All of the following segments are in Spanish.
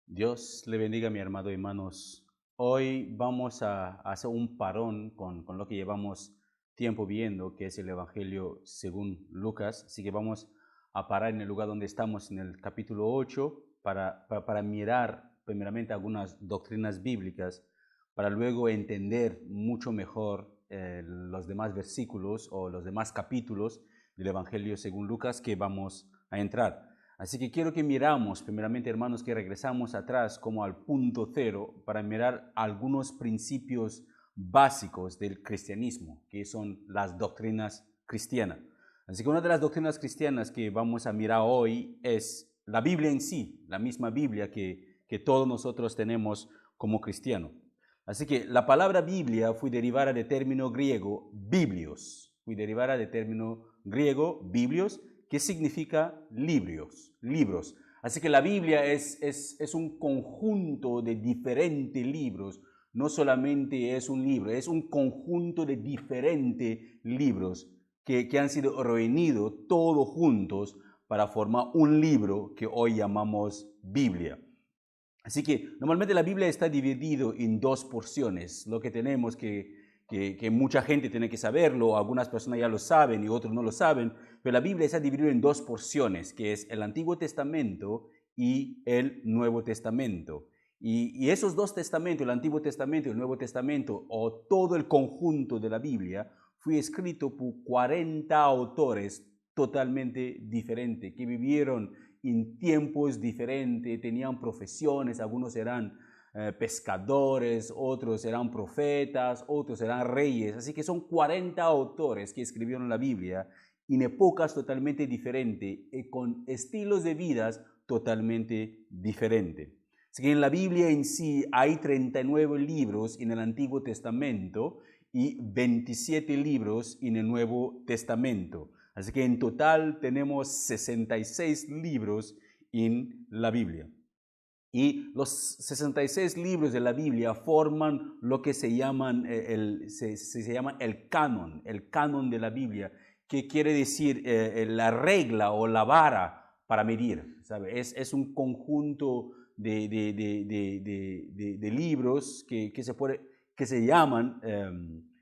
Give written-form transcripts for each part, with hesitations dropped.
Dios le bendiga, mi hermano y hermanos. Hoy vamos a hacer un parón con lo que llevamos tiempo viendo, que es el Evangelio según Lucas. Así que vamos a parar en el lugar donde estamos, en el capítulo 8, para mirar primeramente algunas doctrinas bíblicas, para luego entender mucho mejor los demás versículos o los demás capítulos del Evangelio según Lucas que vamos a entrar. Así que quiero que miramos, primeramente, hermanos, que regresamos atrás como al punto cero para mirar algunos principios básicos del cristianismo, que son las doctrinas cristianas. Así que una de las doctrinas cristianas que vamos a mirar hoy es la Biblia en sí, la misma Biblia que todos nosotros tenemos como cristianos. Así que la palabra Biblia fue derivada del término griego biblios, que significa libros. Así que la Biblia es un conjunto de diferentes libros, no solamente es un libro, es un conjunto de diferentes libros que han sido reunidos todos juntos para formar un libro que hoy llamamos Biblia. Así que normalmente la Biblia está dividida en dos porciones. Lo que tenemos que mucha gente tiene que saberlo, algunas personas ya lo saben y otros no lo saben, pero la Biblia está dividida en dos porciones, que es el Antiguo Testamento y el Nuevo Testamento. Y esos dos testamentos, el Antiguo Testamento y el Nuevo Testamento, o todo el conjunto de la Biblia, fue escrito por 40 autores totalmente diferentes, que vivieron en tiempos diferentes, tenían profesiones, algunos eran pescadores, otros eran profetas, otros eran reyes. Así que son 40 autores que escribieron la Biblia en épocas totalmente diferentes y con estilos de vidas totalmente diferentes. Así que en la Biblia en sí hay 39 libros en el Antiguo Testamento y 27 libros en el Nuevo Testamento. Así que en total tenemos 66 libros en la Biblia. Y los 66 libros de la Biblia forman lo que se llama el canon de la Biblia, que quiere decir la regla o la vara para medir. ¿Sabe? Es un conjunto de libros que se llaman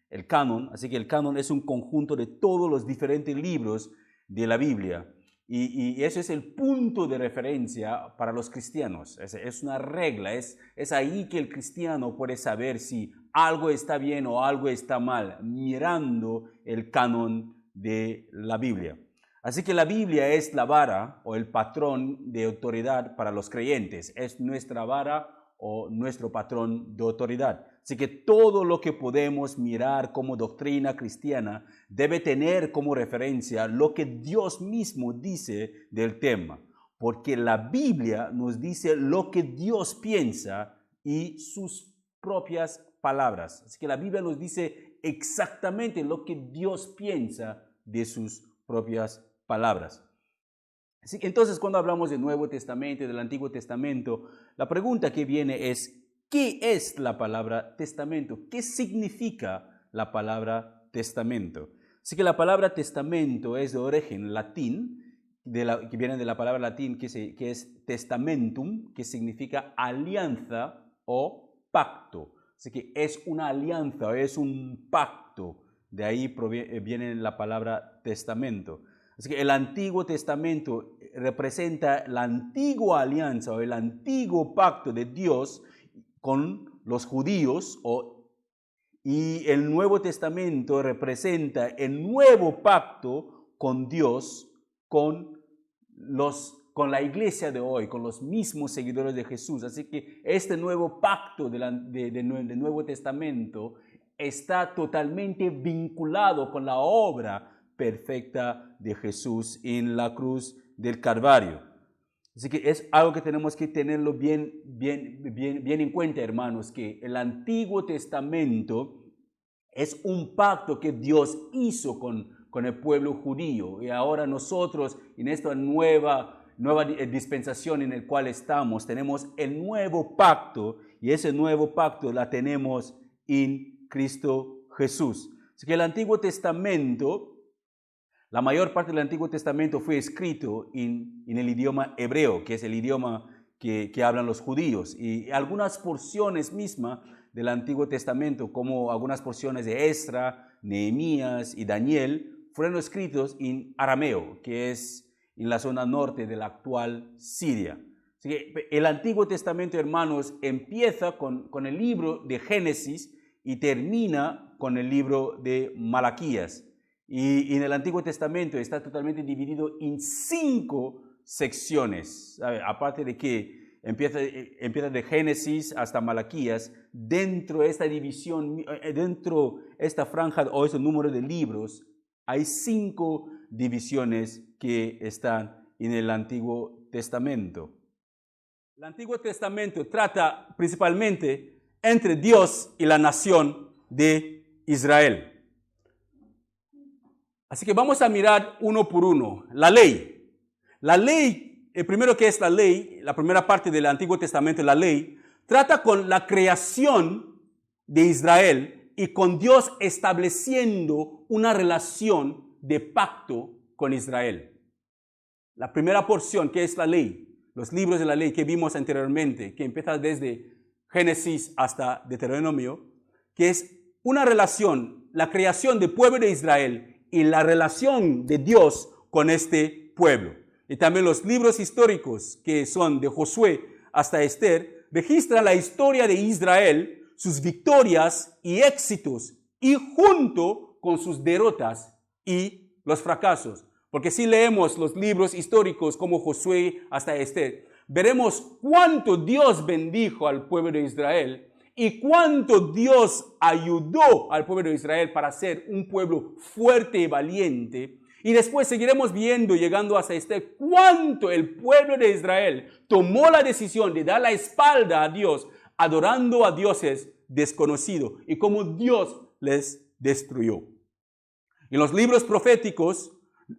el canon. Así que el canon es un conjunto de todos los diferentes libros de la Biblia. Y ese es el punto de referencia para los cristianos. Es una regla, es ahí que el cristiano puede saber si algo está bien o algo está mal, mirando el canon de la Biblia. Así que la Biblia es la vara o el patrón de autoridad para los creyentes. Es nuestra vara o nuestro patrón de autoridad. Así que todo lo que podemos mirar como doctrina cristiana debe tener como referencia lo que Dios mismo dice del tema, porque la Biblia nos dice lo que Dios piensa y sus propias palabras. Así que la Biblia nos dice exactamente lo que Dios piensa de sus propias palabras. Así que entonces, cuando hablamos del Nuevo Testamento y del Antiguo Testamento, la pregunta que viene es, ¿qué es la palabra testamento? ¿Qué significa la palabra testamento? Así que la palabra testamento es de origen latín, que viene de la palabra latín que es testamentum, que significa alianza o pacto. Así que es una alianza, es un pacto. De ahí viene la palabra testamento. Así que el Antiguo Testamento representa la antigua alianza o el antiguo pacto de Dios con los judíos y el Nuevo Testamento representa el nuevo pacto con Dios, con la iglesia de hoy, con los mismos seguidores de Jesús. Así que este nuevo pacto del Nuevo Testamento está totalmente vinculado con la obra perfecta de Jesús en la cruz del Calvario. Así que es algo que tenemos que tenerlo bien en cuenta, hermanos, que el Antiguo Testamento es un pacto que Dios hizo con el pueblo judío. Y ahora nosotros, en esta nueva dispensación en la cual estamos, tenemos el nuevo pacto, y ese nuevo pacto la tenemos en Cristo Jesús. Así que el Antiguo Testamento, la mayor parte del Antiguo Testamento fue escrito en el idioma hebreo, que es el idioma que hablan los judíos. Y algunas porciones mismas del Antiguo Testamento, como algunas porciones de Esdras, Nehemías y Daniel, fueron escritos en arameo, que es en la zona norte de la actual Siria. Así que el Antiguo Testamento, hermanos, empieza con el libro de Génesis y termina con el libro de Malaquías. Y en el Antiguo Testamento está totalmente dividido en 5 secciones, ¿sabe? Aparte de que empieza de Génesis hasta Malaquías, dentro de esta división, dentro de esta franja o ese número de libros, hay 5 divisiones que están en el Antiguo Testamento. El Antiguo Testamento trata principalmente entre Dios y la nación de Israel. Así que vamos a mirar uno por uno. La ley. La ley, el primero que es la ley, la primera parte del Antiguo Testamento, la ley, trata con la creación de Israel y con Dios estableciendo una relación de pacto con Israel. La primera porción, que es la ley, los libros de la ley que vimos anteriormente, que empieza desde Génesis hasta Deuteronomio, que es una relación, la creación del pueblo de Israel y la relación de Dios con este pueblo. Y también los libros históricos, que son de Josué hasta Esther, registran la historia de Israel, sus victorias y éxitos, y junto con sus derrotas y los fracasos. Porque si leemos los libros históricos como Josué hasta Esther, veremos cuánto Dios bendijo al pueblo de Israel y cuánto Dios ayudó al pueblo de Israel para ser un pueblo fuerte y valiente. Y después seguiremos viendo, llegando hasta Esther, cuánto el pueblo de Israel tomó la decisión de dar la espalda a Dios, adorando a dioses desconocidos, y cómo Dios les destruyó. En los libros proféticos,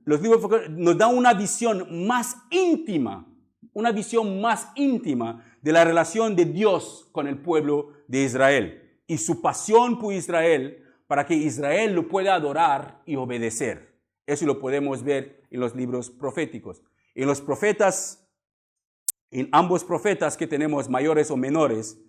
nos dan una visión más íntima de la relación de Dios con el pueblo de Israel y su pasión por Israel para que Israel lo pueda adorar y obedecer. Eso lo podemos ver en los libros proféticos. En los profetas, en ambos profetas que tenemos, mayores o menores,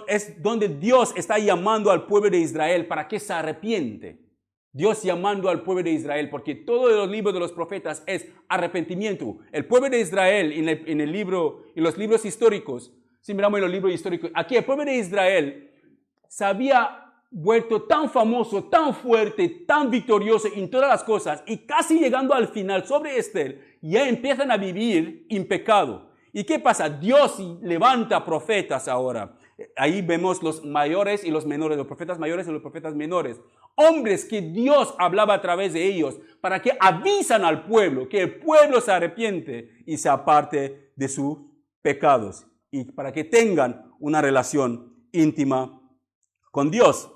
es donde Dios está llamando al pueblo de Israel para que se arrepiente. Dios llamando al pueblo de Israel, porque todo los libros de los profetas es arrepentimiento. El pueblo de Israel en los libros históricos, si miramos en los libros históricos, aquí el pueblo de Israel se había vuelto tan famoso, tan fuerte, tan victorioso en todas las cosas, y casi llegando al final sobre Esther, ya empiezan a vivir en pecado. ¿Y qué pasa? Dios levanta profetas ahora. Ahí vemos los mayores y los menores, los profetas mayores y los profetas menores. Hombres que Dios hablaba a través de ellos para que avisan al pueblo, que el pueblo se arrepiente y se aparte de sus pecados y para que tengan una relación íntima con Dios.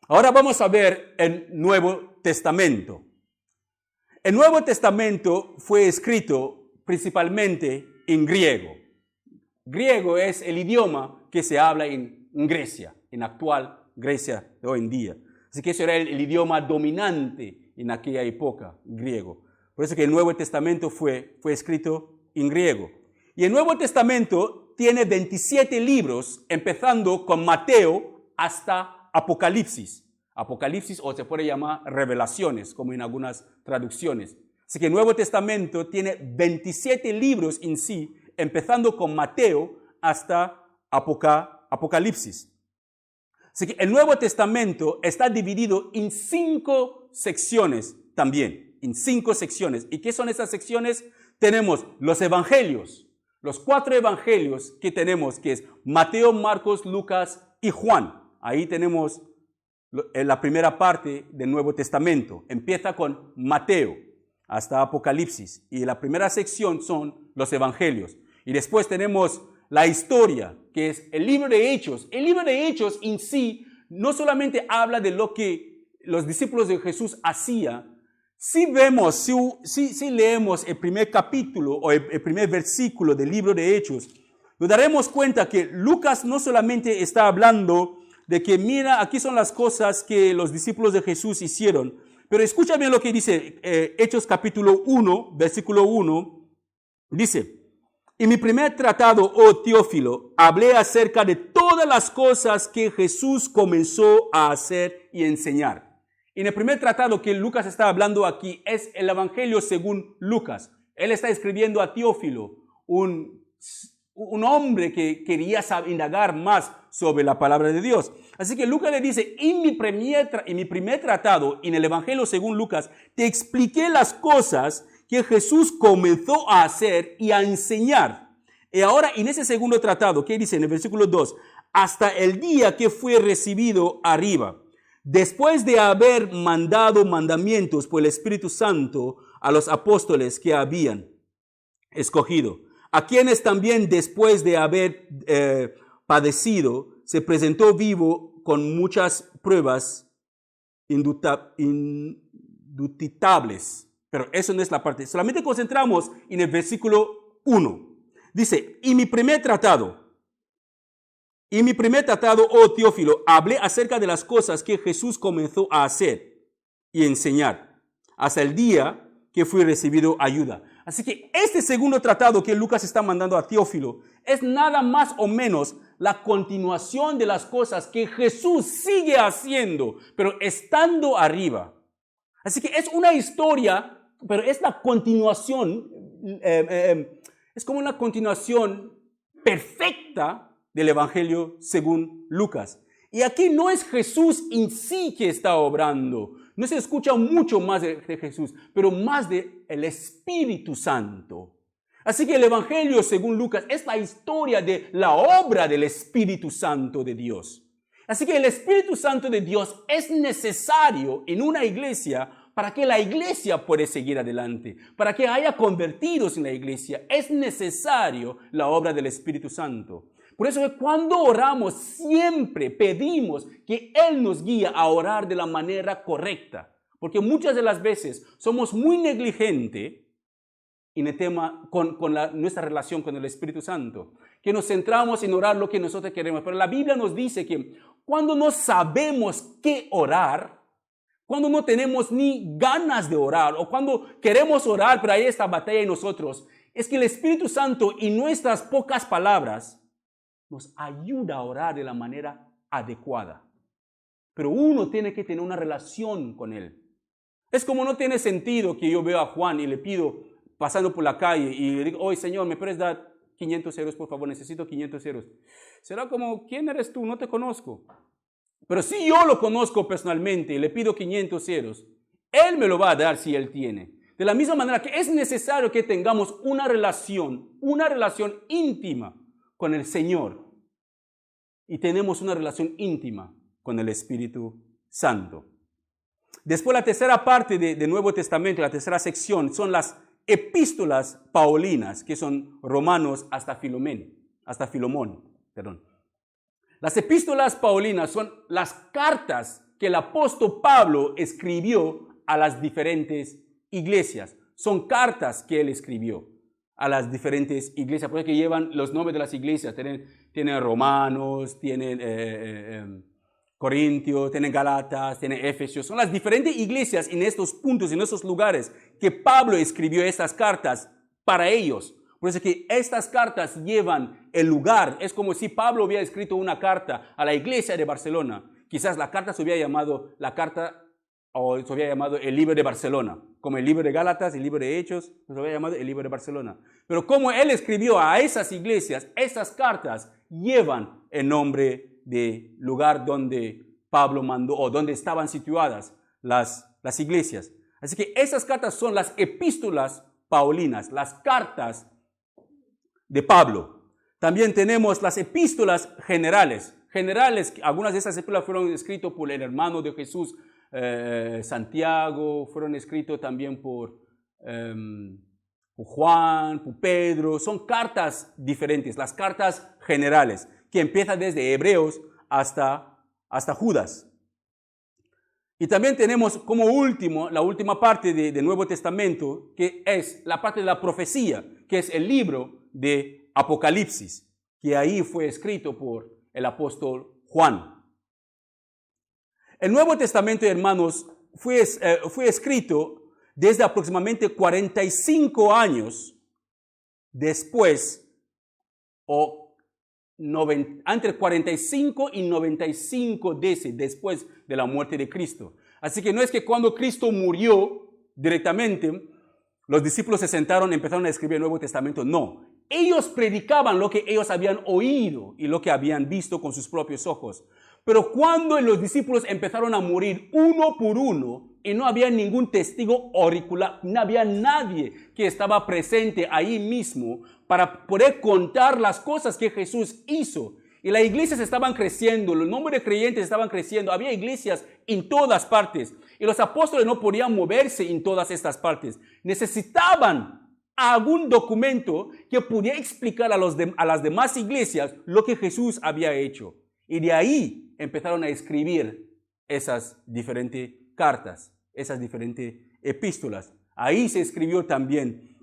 Ahora vamos a ver el Nuevo Testamento. El Nuevo Testamento fue escrito principalmente en griego. Griego es el idioma que se habla en Grecia, en actual Grecia de hoy en día. Así que eso era el idioma dominante en aquella época, griego. Por eso que el Nuevo Testamento fue escrito en griego. Y el Nuevo Testamento tiene 27 libros, empezando con Mateo hasta Apocalipsis. Apocalipsis, o se puede llamar Revelaciones, como en algunas traducciones. Así que el Nuevo Testamento tiene 27 libros en sí, empezando con Mateo hasta Apocalipsis. Así que el Nuevo Testamento está dividido en 5 secciones también, en 5 secciones. ¿Y qué son esas secciones? Tenemos los evangelios, los 4 evangelios que tenemos, que es Mateo, Marcos, Lucas y Juan. Ahí tenemos la primera parte del Nuevo Testamento. Empieza con Mateo hasta Apocalipsis. Y la primera sección son los evangelios. Y después tenemos la historia, que es el libro de Hechos. El libro de Hechos en sí no solamente habla de lo que los discípulos de Jesús hacían. Si leemos el primer capítulo o el primer versículo del libro de Hechos, nos daremos cuenta que Lucas no solamente está hablando de que mira, aquí son las cosas que los discípulos de Jesús hicieron, pero escucha bien lo que dice Hechos capítulo 1, versículo 1, dice: En mi primer tratado, oh Teófilo, hablé acerca de todas las cosas que Jesús comenzó a hacer y enseñar. En el primer tratado que Lucas está hablando aquí es el Evangelio según Lucas. Él está escribiendo a Teófilo, un hombre que quería indagar más sobre la palabra de Dios. Así que Lucas le dice, en mi primer tratado, en el Evangelio según Lucas, te expliqué las cosas que Jesús comenzó a hacer y a enseñar. Y ahora en ese segundo tratado, ¿qué dice en el versículo 2? Hasta el día que fue recibido arriba, después de haber mandado mandamientos por el Espíritu Santo a los apóstoles que habían escogido, a quienes también después de haber padecido, se presentó vivo con muchas pruebas indubitables. Pero eso no es la parte. Solamente concentramos en el versículo 1. Dice, en mi primer tratado, oh Teófilo, hablé acerca de las cosas que Jesús comenzó a hacer y enseñar, hasta el día que fui recibido ayuda. Así que este segundo tratado que Lucas está mandando a Teófilo es nada más o menos la continuación de las cosas que Jesús sigue haciendo, pero estando arriba. Así que es una historia, pero es la continuación, es como una continuación perfecta del Evangelio según Lucas. Y aquí no es Jesús en sí que está obrando. No se escucha mucho más de Jesús, pero más de el Espíritu Santo. Así que el Evangelio según Lucas es la historia de la obra del Espíritu Santo de Dios. Así que el Espíritu Santo de Dios es necesario en una iglesia para que la iglesia pueda seguir adelante, para que haya convertidos en la iglesia. Es necesario la obra del Espíritu Santo. Por eso que cuando oramos siempre pedimos que Él nos guíe a orar de la manera correcta. Porque muchas de las veces somos muy negligentes en el tema con nuestra relación con el Espíritu Santo. Que nos centramos en orar lo que nosotros queremos. Pero la Biblia nos dice que cuando no sabemos qué orar, cuando no tenemos ni ganas de orar, o cuando queremos orar, pero hay esta batalla en nosotros, es que el Espíritu Santo en nuestras pocas palabras nos ayuda a orar de la manera adecuada. Pero uno tiene que tener una relación con Él. Es como no tiene sentido que yo veo a Juan y le pido, pasando por la calle, y le digo, oye Señor, ¿me puedes dar 500 euros, por favor? Necesito 500 euros. Será como, ¿quién eres tú? No te conozco. Pero si yo lo conozco personalmente y le pido 500 euros, Él me lo va a dar si Él tiene. De la misma manera que es necesario que tengamos una relación íntima con el Señor. Y tenemos una relación íntima con el Espíritu Santo. Después la tercera parte del Nuevo Testamento, la tercera sección, son las epístolas paulinas, que son Romanos hasta Filomón. Las epístolas paulinas son las cartas que el apóstol Pablo escribió a las diferentes iglesias. Son cartas que él escribió a las diferentes iglesias, porque llevan los nombres de las iglesias. Tienen Romanos, tienen Corintios, tienen Galatas, tienen Efesios. Son las diferentes iglesias en estos puntos, en estos lugares, que Pablo escribió estas cartas para ellos. Por eso que estas cartas llevan el lugar. Es como si Pablo hubiera escrito una carta a la iglesia de Barcelona. Quizás la carta se hubiera llamado se hubiera llamado el libro de Barcelona. Como el libro de Gálatas, el libro de Hechos, se hubiera llamado el libro de Barcelona. Pero como él escribió a esas iglesias, esas cartas llevan el nombre del lugar donde Pablo mandó o donde estaban situadas las iglesias. Así que esas cartas son las epístolas paulinas, las cartas de Pablo. También tenemos las epístolas generales. Algunas de esas epístolas fueron escritas por el hermano de Jesús, Santiago, fueron escritas también por Juan, por Pedro. Son cartas diferentes, las cartas generales, que empiezan desde Hebreos hasta Judas. Y también tenemos como la última parte del Nuevo Testamento, que es la parte de la profecía, que es el libro de Apocalipsis, que ahí fue escrito por el apóstol Juan. El Nuevo Testamento, hermanos, fue escrito desde aproximadamente 45 años después o entre 45 y 95 veces después de la muerte de Cristo. Así que no es que cuando Cristo murió directamente, los discípulos se sentaron y empezaron a escribir el Nuevo Testamento. No, ellos predicaban lo que ellos habían oído y lo que habían visto con sus propios ojos. Pero cuando los discípulos empezaron a morir uno por uno y no había ningún testigo auricular, no había nadie que estaba presente ahí mismo para poder contar las cosas que Jesús hizo. Y las iglesias estaban creciendo, los números de creyentes estaban creciendo, había iglesias en todas partes. Y los apóstoles no podían moverse en todas estas partes. Necesitaban algún documento que pudiera explicar a las demás iglesias lo que Jesús había hecho. Y de ahí empezaron a escribir esas diferentes cartas, esas diferentes epístolas. Ahí se escribió también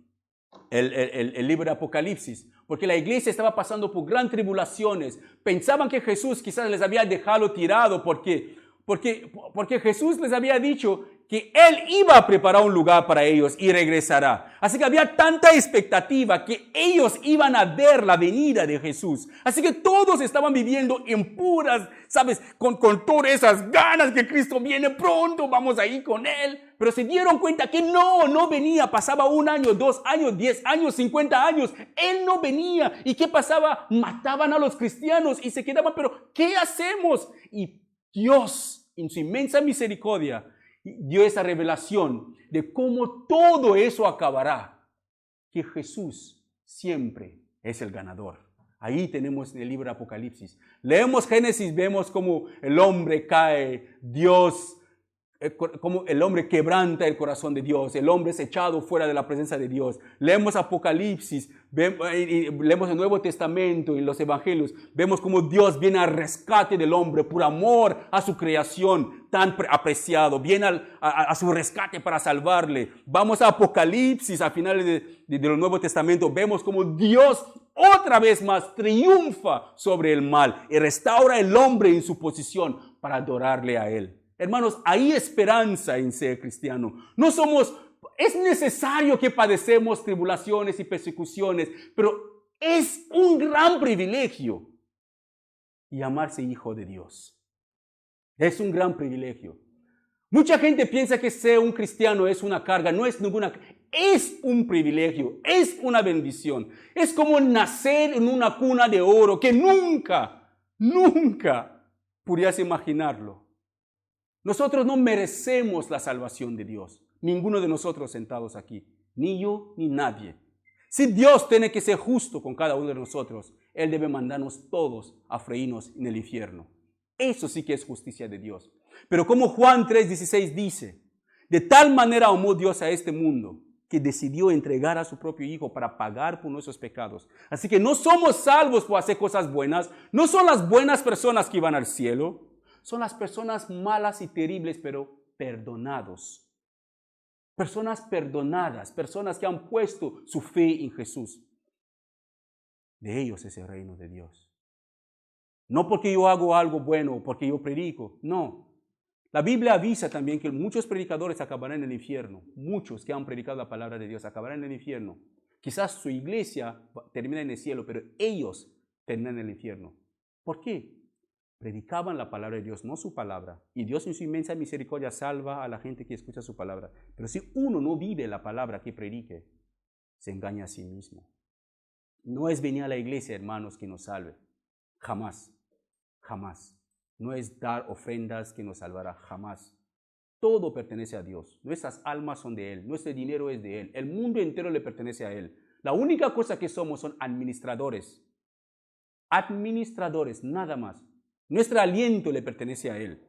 el libro de Apocalipsis, porque la iglesia estaba pasando por gran tribulaciones. Pensaban que Jesús quizás les había dejado tirado porque Jesús les había dicho que Él iba a preparar un lugar para ellos y regresará. Así que había tanta expectativa que ellos iban a ver la venida de Jesús. Así que todos estaban viviendo en puras, ¿sabes? Con todas esas ganas que Cristo viene pronto, vamos a ir con Él. Pero se dieron cuenta que no venía. Pasaba 1 año, 2 años, 10 años, 50 años. Él no venía. ¿Y qué pasaba? Mataban a los cristianos y se quedaban, pero ¿qué hacemos? Y Dios, en su inmensa misericordia, dio esa revelación de cómo todo eso acabará, que Jesús siempre es el ganador. Ahí tenemos el libro de Apocalipsis. Leemos Génesis, vemos cómo el hombre cae, Dios, como el hombre quebranta el corazón de Dios, el hombre es echado fuera de la presencia de Dios. Leemos Apocalipsis, leemos el Nuevo Testamento y los Evangelios, vemos cómo Dios viene al rescate del hombre por amor a su creación tan apreciado, viene a su rescate para salvarle. Vamos a Apocalipsis, a finales del Nuevo Testamento, vemos cómo Dios otra vez más triunfa sobre el mal y restaura el hombre en su posición para adorarle a Él. Hermanos, hay esperanza en ser cristiano. Es necesario que padecemos tribulaciones y persecuciones, pero es un gran privilegio llamarse hijo de Dios. Es un gran privilegio. Mucha gente piensa que ser un cristiano es una carga, no es ninguna. Es un privilegio, es una bendición. Es como nacer en una cuna de oro que nunca pudieras imaginarlo. Nosotros no merecemos la salvación de Dios. Ninguno de nosotros sentados aquí. Ni yo, ni nadie. Si Dios tiene que ser justo con cada uno de nosotros, Él debe mandarnos todos a freírnos en el infierno. Eso sí que es justicia de Dios. Pero como Juan 3:16 dice, de tal manera amó Dios a este mundo, que decidió entregar a su propio Hijo para pagar por nuestros pecados. Así que no somos salvos por hacer cosas buenas. No son las buenas personas que van al cielo. Son las personas malas y terribles, pero perdonados. Personas perdonadas, personas que han puesto su fe en Jesús. De ellos es el reino de Dios. No porque yo hago algo bueno, porque yo predico, no. La Biblia avisa también que muchos predicadores acabarán en el infierno. Muchos que han predicado la palabra de Dios acabarán en el infierno. Quizás su iglesia termina en el cielo, pero ellos terminan en el infierno. ¿Por qué? Predicaban la palabra de Dios, no su palabra. Y Dios en su inmensa misericordia salva a la gente que escucha su palabra. Pero si uno no vive la palabra que predique, se engaña a sí mismo. No es venir a la iglesia, hermanos, que nos salve. Jamás, jamás. No es dar ofrendas que nos salvará, jamás. Todo pertenece a Dios. Nuestras almas son de Él. Nuestro dinero es de Él. El mundo entero le pertenece a Él. La única cosa que somos son administradores. Administradores, nada más. Nuestro aliento le pertenece a Él.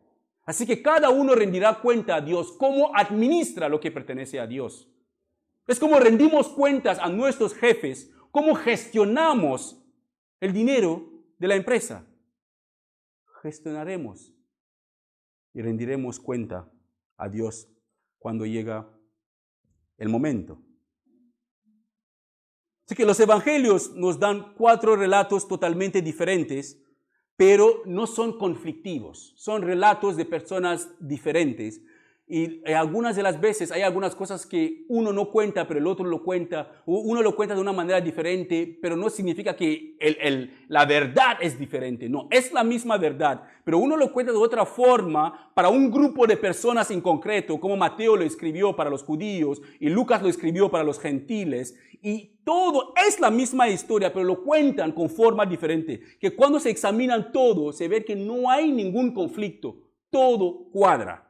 Así que cada uno rendirá cuenta a Dios cómo administra lo que pertenece a Dios. Es como rendimos cuentas a nuestros jefes, cómo gestionamos el dinero de la empresa. Gestionaremos y rendiremos cuenta a Dios cuando llega el momento. Así que los evangelios nos dan 4 relatos totalmente diferentes, pero no son conflictivos. Son relatos de personas diferentes Y algunas de las veces hay algunas cosas que uno no cuenta, pero el otro lo cuenta. Uno lo cuenta de una manera diferente, pero no significa que la verdad es diferente. No, es la misma verdad, pero uno lo cuenta de otra forma para un grupo de personas en concreto, como Mateo lo escribió para los judíos y Lucas lo escribió para los gentiles. Y todo es la misma historia, pero lo cuentan con forma diferente. Que cuando se examinan todo, se ve que no hay ningún conflicto. Todo cuadra.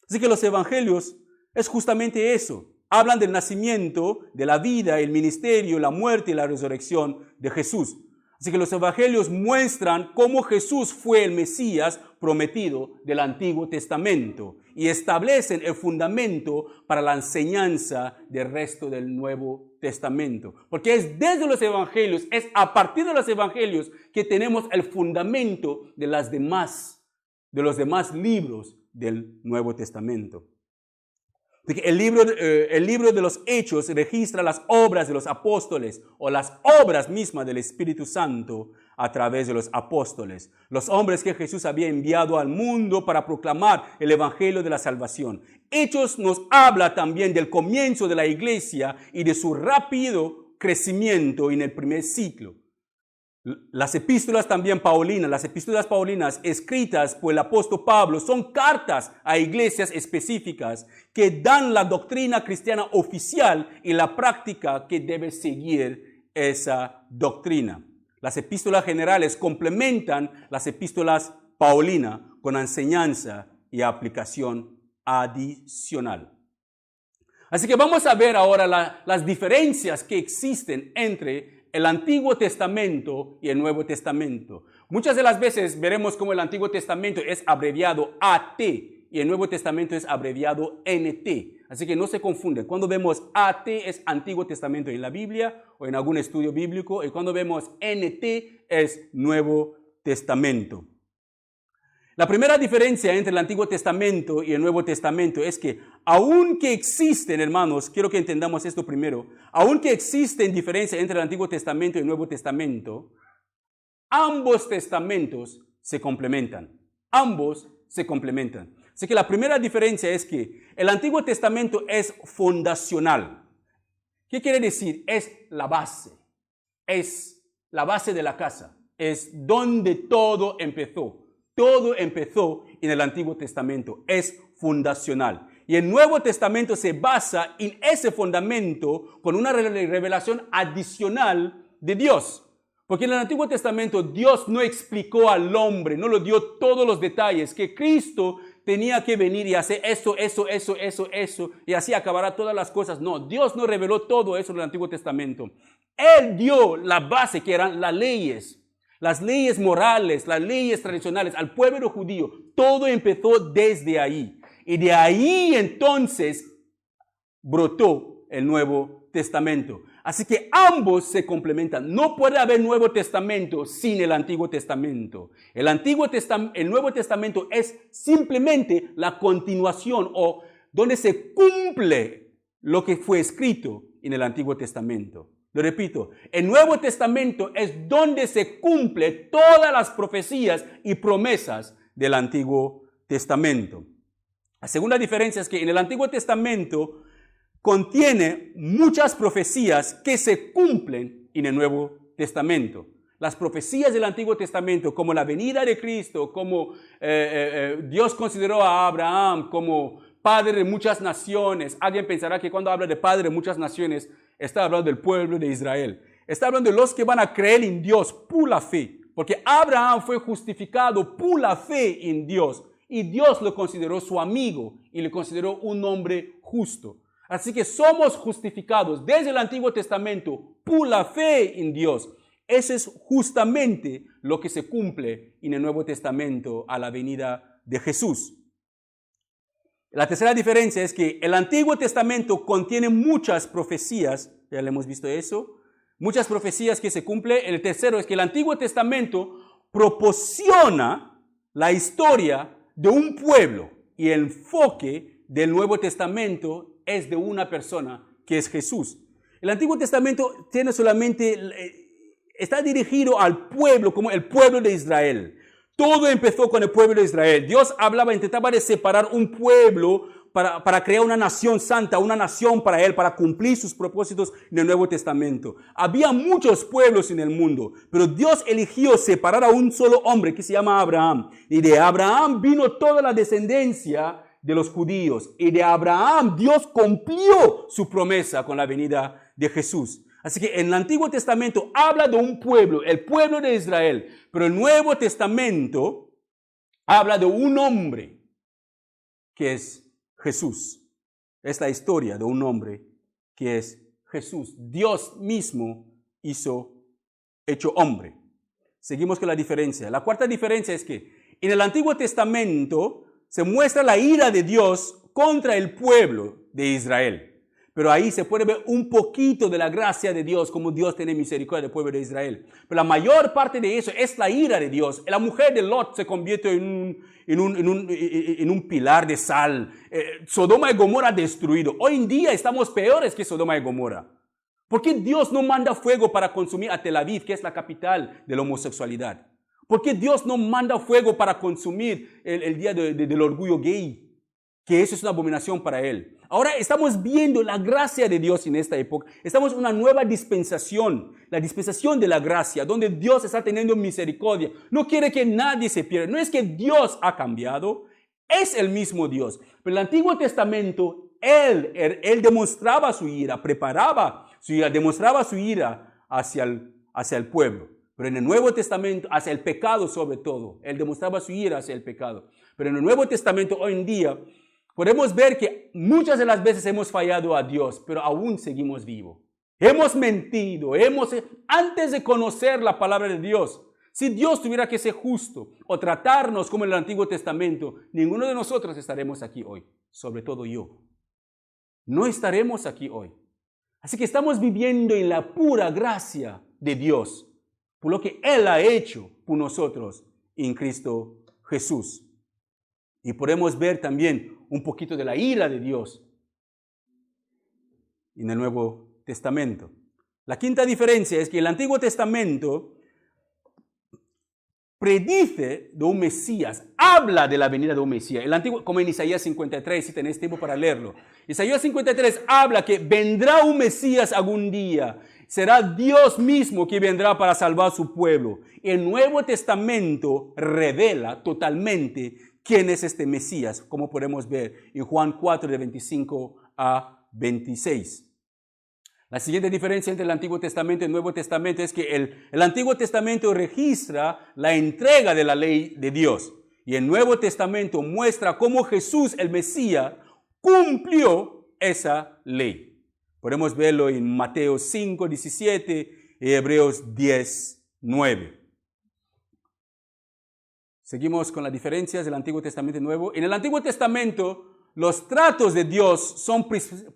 Así que los evangelios es justamente eso. Hablan del nacimiento, de la vida, el ministerio, la muerte y la resurrección de Jesús. Así que los evangelios muestran cómo Jesús fue el Mesías prometido del Antiguo Testamento y establecen el fundamento para la enseñanza del resto del Nuevo Testamento. Porque es desde los evangelios, es a partir de los evangelios que tenemos el fundamento de los demás libros del Nuevo Testamento. El libro de los Hechos registra las obras de los apóstoles o las obras mismas del Espíritu Santo a través de los apóstoles, los hombres que Jesús había enviado al mundo para proclamar el Evangelio de la salvación. Hechos nos habla también del comienzo de la iglesia y de su rápido crecimiento en el primer siglo. Las epístolas también paulinas, las epístolas paulinas escritas por el apóstol Pablo son cartas a iglesias específicas que dan la doctrina cristiana oficial y la práctica que debe seguir esa doctrina. Las epístolas generales complementan las epístolas paulinas con enseñanza y aplicación adicional. Así que vamos a ver ahora las diferencias que existen entre el Antiguo Testamento y el Nuevo Testamento. Muchas de las veces veremos cómo el Antiguo Testamento es abreviado AT y el Nuevo Testamento es abreviado NT. Así que no se confunden. Cuando vemos AT es Antiguo Testamento en la Biblia o en algún estudio bíblico, y cuando vemos NT es Nuevo Testamento. La primera diferencia entre el Antiguo Testamento y el Nuevo Testamento es que, aunque existen, hermanos, quiero que entendamos esto primero, aunque existen diferencias entre el Antiguo Testamento y el Nuevo Testamento, ambos testamentos se complementan. Ambos se complementan. Así que la primera diferencia es que el Antiguo Testamento es fundacional. ¿Qué quiere decir? Es la base de la casa, es donde todo empezó. Todo empezó en el Antiguo Testamento, es fundacional. Y el Nuevo Testamento se basa en ese fundamento con una revelación adicional de Dios. Porque en el Antiguo Testamento Dios no explicó al hombre, no le dio todos los detalles, que Cristo tenía que venir y hacer eso, y así acabará todas las cosas. No, Dios no reveló todo eso en el Antiguo Testamento. Él dio la base, que eran las leyes morales, las leyes tradicionales al pueblo judío. Todo empezó desde ahí. Y de ahí entonces brotó el Nuevo Testamento. Así que ambos se complementan. No puede haber Nuevo Testamento sin el Antiguo Testamento. El Nuevo Testamento es simplemente la continuación o donde se cumple lo que fue escrito en el Antiguo Testamento. Lo repito, el Nuevo Testamento es donde se cumple todas las profecías y promesas del Antiguo Testamento. La segunda diferencia es que en el Antiguo Testamento contiene muchas profecías que se cumplen en el Nuevo Testamento. Las profecías del Antiguo Testamento, como la venida de Cristo, como Dios consideró a Abraham como padre de muchas naciones. Alguien pensará que cuando habla de padre de muchas naciones, está hablando del pueblo de Israel. Está hablando de los que van a creer en Dios por la fe. Porque Abraham fue justificado por la fe en Dios. Y Dios lo consideró su amigo y le consideró un hombre justo. Así que somos justificados desde el Antiguo Testamento por la fe en Dios. Ese es justamente lo que se cumple en el Nuevo Testamento a la venida de Jesús. La tercera diferencia es que el Antiguo Testamento contiene muchas profecías, ya le hemos visto eso, muchas profecías que se cumplen. El tercero es que el Antiguo Testamento proporciona la historia de un pueblo y el enfoque del Nuevo Testamento es de una persona que es Jesús. El Antiguo Testamento está dirigido al pueblo como el pueblo de Israel. Todo empezó con el pueblo de Israel. Dios intentaba de separar un pueblo para crear una nación santa, una nación para Él, para cumplir sus propósitos en el Nuevo Testamento. Había muchos pueblos en el mundo, pero Dios eligió separar a un solo hombre que se llama Abraham. Y de Abraham vino toda la descendencia de los judíos. Y de Abraham Dios cumplió su promesa con la venida de Jesús. Así que en el Antiguo Testamento habla de un pueblo, el pueblo de Israel. Pero el Nuevo Testamento habla de un hombre que es Jesús. Es la historia de un hombre que es Jesús. Dios mismo hecho hombre. Seguimos con la diferencia. La cuarta diferencia es que en el Antiguo Testamento se muestra la ira de Dios contra el pueblo de Israel. Pero ahí se puede ver un poquito de la gracia de Dios, como Dios tiene misericordia del pueblo de Israel. Pero la mayor parte de eso es la ira de Dios. La mujer de Lot se convierte en un pilar de sal. Sodoma y Gomorra destruido. Hoy en día estamos peores que Sodoma y Gomorra. ¿Por qué Dios no manda fuego para consumir a Tel Aviv, que es la capital de la homosexualidad? ¿Por qué Dios no manda fuego para consumir el día del orgullo gay? Que eso es una abominación para Él. Ahora estamos viendo la gracia de Dios en esta época. Estamos en una nueva dispensación, la dispensación de la gracia, donde Dios está teniendo misericordia. No quiere que nadie se pierda. No es que Dios ha cambiado, es el mismo Dios. Pero en el Antiguo Testamento, Él demostraba su ira, preparaba su ira, demostraba su ira hacia el pueblo. Pero en el Nuevo Testamento, hacia el pecado sobre todo, Él demostraba su ira hacia el pecado. Pero en el Nuevo Testamento, hoy en día, podemos ver que muchas de las veces hemos fallado a Dios, pero aún seguimos vivos. Hemos mentido, antes de conocer la palabra de Dios. Si Dios tuviera que ser justo o tratarnos como en el Antiguo Testamento, ninguno de nosotros estaremos aquí hoy, sobre todo yo. No estaremos aquí hoy. Así que estamos viviendo en la pura gracia de Dios, por lo que Él ha hecho por nosotros en Cristo Jesús. Y podemos ver también un poquito de la ira de Dios en el Nuevo Testamento. La quinta diferencia es que el Antiguo Testamento predice de un Mesías, habla de la venida de un Mesías. El Antiguo, como en Isaías 53, si tenéis tiempo para leerlo. Isaías 53 habla que vendrá un Mesías algún día. Será Dios mismo que vendrá para salvar a su pueblo. El Nuevo Testamento revela totalmente quién es este Mesías, como podemos ver en Juan 4, de 25 a 26. La siguiente diferencia entre el Antiguo Testamento y el Nuevo Testamento es que el Antiguo Testamento registra la entrega de la ley de Dios. Y el Nuevo Testamento muestra cómo Jesús, el Mesías, cumplió esa ley. Podemos verlo en Mateo 5, 17 y Hebreos 10, 9. Seguimos con las diferencias del Antiguo Testamento y Nuevo. En el Antiguo Testamento, los tratos de Dios son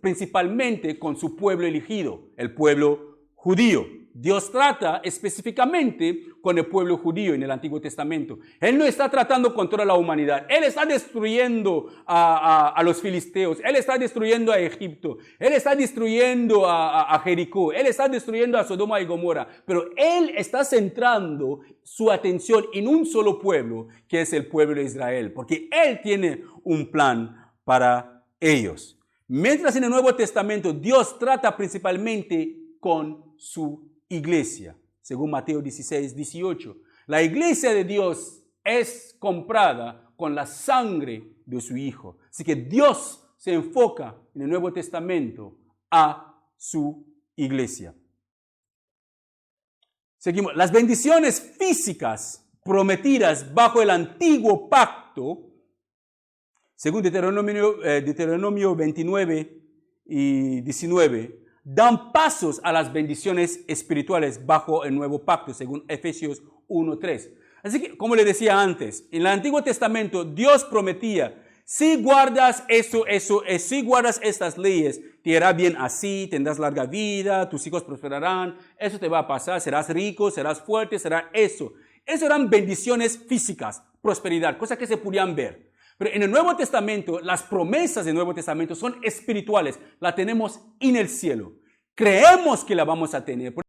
principalmente con su pueblo elegido, el pueblo judío. Dios trata específicamente con el pueblo judío en el Antiguo Testamento. Él no está tratando con toda la humanidad. Él está destruyendo a los filisteos. Él está destruyendo a Egipto. Él está destruyendo a Jericó. Él está destruyendo a Sodoma y Gomorra. Pero Él está centrando su atención en un solo pueblo, que es el pueblo de Israel. Porque Él tiene un plan para ellos. Mientras en el Nuevo Testamento Dios trata principalmente con su iglesia, según Mateo 16, 18. La iglesia de Dios es comprada con la sangre de su Hijo. Así que Dios se enfoca en el Nuevo Testamento a su iglesia. Seguimos. Las bendiciones físicas prometidas bajo el antiguo pacto, según Deuteronomio 29 y 19, dan pasos a las bendiciones espirituales bajo el nuevo pacto, según Efesios 1:3. Así que, como le decía antes, en el Antiguo Testamento Dios prometía, si guardas si guardas estas leyes, te irá bien así, tendrás larga vida, tus hijos prosperarán, eso te va a pasar, serás rico, serás fuerte, será eso. Eso eran bendiciones físicas, prosperidad, cosas que se podían ver. Pero en el Nuevo Testamento, las promesas del Nuevo Testamento son espirituales. La tenemos en el cielo. Creemos que la vamos a tener.